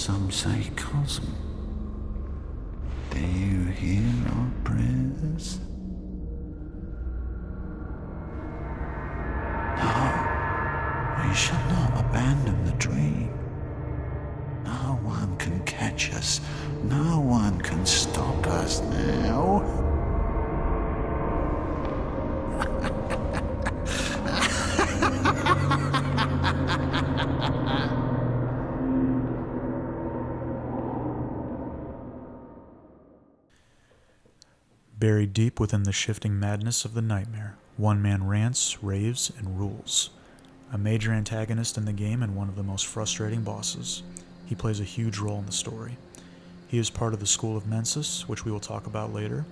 some say cosm. Do you hear our prayers? No, we shall not abandon the dream. No one can catch us. No one can stop us now. Buried deep within the shifting madness of the nightmare, one man rants, raves, and rules. A major antagonist in the game and one of the most frustrating bosses. He plays a huge role in the story. He is part of the School of Mensis, which we will talk about later,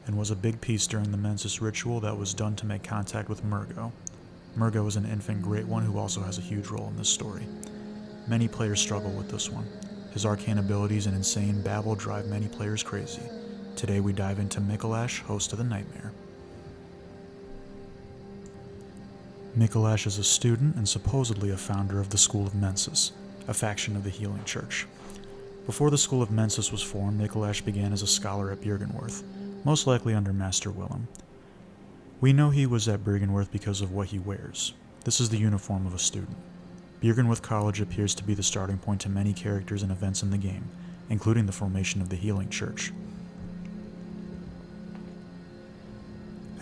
and was a big piece during the Mensis ritual that was done to make contact with Murgo. Murgo is an infant Great One who also has a huge role in this story. Many players struggle with this one. His arcane abilities and insane babble drive many players crazy. Today we dive into Micolash, host of the Nightmare. Micolash is a student and supposedly a founder of the School of Mensis, a faction of the Healing Church. Before the School of Mensis was formed, Micolash began as a scholar at Byrgenwerth, most likely under Master Willem. We know he was at Byrgenwerth because of what he wears. This is the uniform of a student. Byrgenwerth College appears to be the starting point to many characters and events in the game, including the formation of the Healing Church.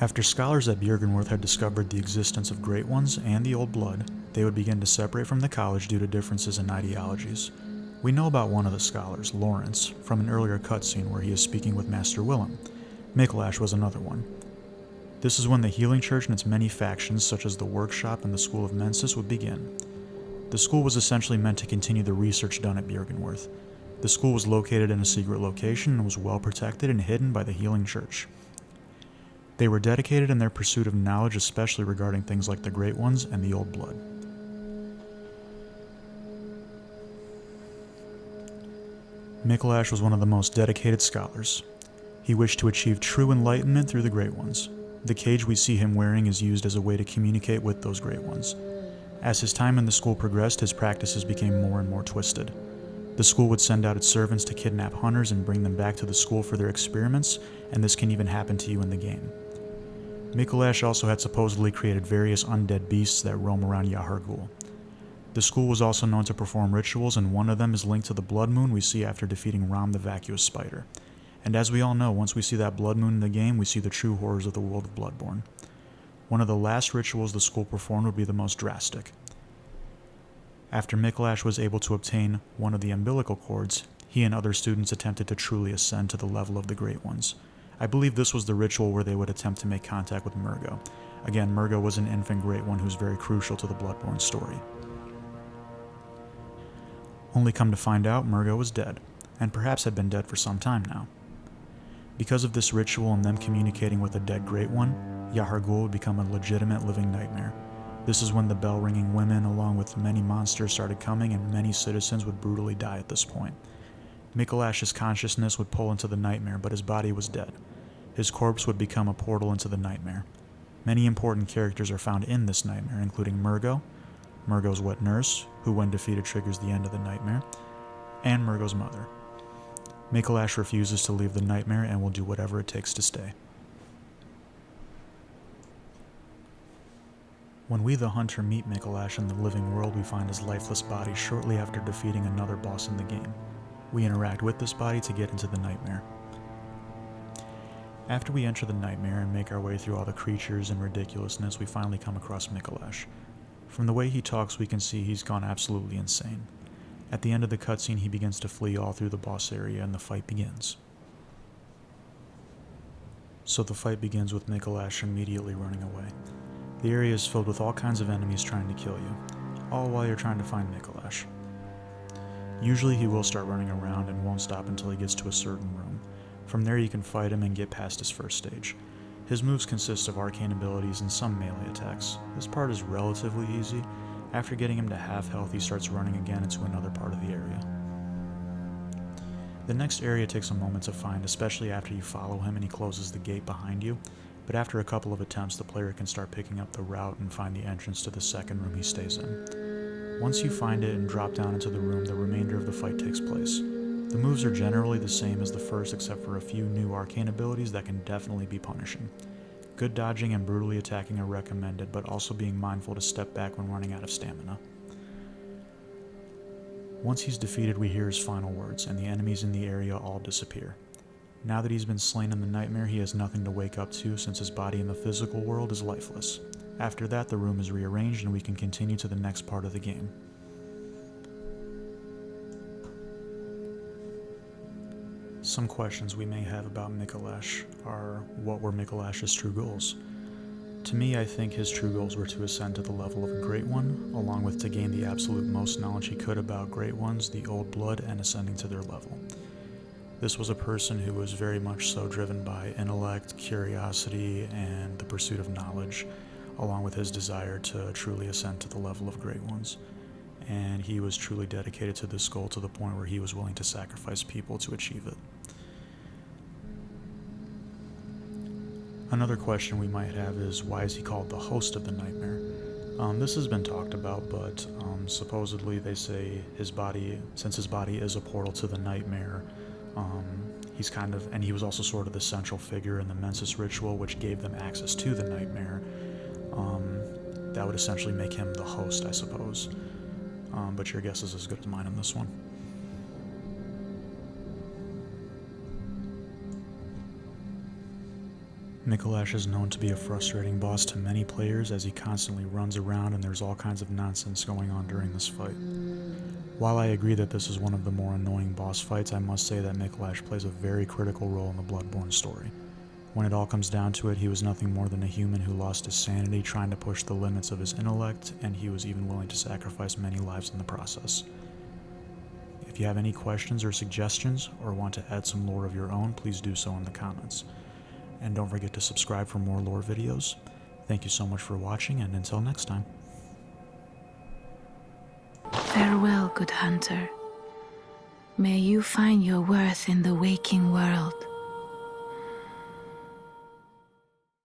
After scholars at Byrgenwerth had discovered the existence of Great Ones and the Old Blood, they would begin to separate from the college due to differences in ideologies. We know about one of the scholars, Lawrence, from an earlier cutscene where he is speaking with Master Willem. Micolash was another one. This is when the Healing Church and its many factions, such as the Workshop and the School of Mensis, would begin. The school was essentially meant to continue the research done at Byrgenwerth. The school was located in a secret location and was well protected and hidden by the Healing Church. They were dedicated in their pursuit of knowledge, especially regarding things like the Great Ones and the Old Blood. Micolash was one of the most dedicated scholars. He wished to achieve true enlightenment through the Great Ones. The cage we see him wearing is used as a way to communicate with those Great Ones. As his time in the school progressed, his practices became more and more twisted. The school would send out its servants to kidnap hunters and bring them back to the school for their experiments, and this can even happen to you in the game. Micolash also had supposedly created various undead beasts that roam around Yahar'gul. The school was also known to perform rituals, and one of them is linked to the blood moon we see after defeating Rom the Vacuous Spider. And as we all know, once we see that blood moon in the game, we see the true horrors of the world of Bloodborne. One of the last rituals the school performed would be the most drastic. After Micolash was able to obtain one of the umbilical cords, he and other students attempted to truly ascend to the level of the Great Ones. I believe this was the ritual where they would attempt to make contact with Murgo. Again, Murgo was an infant Great One who's very crucial to the Bloodborne story. Only come to find out, Murgo was dead, and perhaps had been dead for some time now. Because of this ritual and them communicating with a dead Great One, Yahar'gul would become a legitimate living nightmare. This is when the bell-ringing women, along with many monsters, started coming, and many citizens would brutally die at this point. Micolash's consciousness would pull into the nightmare, but his body was dead. His corpse would become a portal into the nightmare. Many important characters are found in this nightmare, including Murgo, Murgo's wet nurse, who when defeated triggers the end of the nightmare, and Murgo's mother. Micolash refuses to leave the nightmare and will do whatever it takes to stay. When we the hunter meet Micolash in the living world, we find his lifeless body shortly after defeating another boss in the game. We interact with this body to get into the nightmare. After we enter the nightmare and make our way through all the creatures and ridiculousness, we finally come across Micolash. From the way he talks, we can see he's gone absolutely insane. At the end of the cutscene, he begins to flee all through the boss area and the fight begins. So the fight begins with Micolash immediately running away. The area is filled with all kinds of enemies trying to kill you, all while you're trying to find Micolash. Usually he will start running around and won't stop until he gets to a certain room. From there you can fight him and get past his first stage. His moves consist of arcane abilities and some melee attacks. This part is relatively easy. After getting him to half health, he starts running again into another part of the area. The next area takes a moment to find, especially after you follow him and he closes the gate behind you, but after a couple of attempts the player can start picking up the route and find the entrance to the second room he stays in. Once you find it and drop down into the room, the remainder of the fight takes place. The moves are generally the same as the first, except for a few new arcane abilities that can definitely be punishing. Good dodging and brutally attacking are recommended, but also being mindful to step back when running out of stamina. Once he's defeated, we hear his final words, and the enemies in the area all disappear. Now that he's been slain in the nightmare, he has nothing to wake up to since his body in the physical world is lifeless. After that, the room is rearranged and we can continue to the next part of the game. Some questions we may have about Micolash are, what were Micolash's true goals? To me, I think his true goals were to ascend to the level of a Great One, along with to gain the absolute most knowledge he could about Great Ones, the Old Blood, and ascending to their level. This was a person who was very much so driven by intellect, curiosity, and the pursuit of knowledge, along with his desire to truly ascend to the level of Great Ones. And he was truly dedicated to this goal to the point where he was willing to sacrifice people to achieve it. Another question we might have is, why is he called the host of the nightmare? This has been talked about, but supposedly they say since his body is a portal to the nightmare, he was also sort of the central figure in the Mensis ritual, which gave them access to the nightmare. That would essentially make him the host, I suppose. But your guess is as good as mine on this one. Micolash is known to be a frustrating boss to many players as he constantly runs around and there's all kinds of nonsense going on during this fight. While I agree that this is one of the more annoying boss fights, I must say that Micolash plays a very critical role in the Bloodborne story. When it all comes down to it, he was nothing more than a human who lost his sanity trying to push the limits of his intellect, and he was even willing to sacrifice many lives in the process. If you have any questions or suggestions, or want to add some lore of your own, please do so in the comments. And don't forget to subscribe for more lore videos. Thank you so much for watching, and until next time. Farewell, good hunter. May you find your worth in the waking world.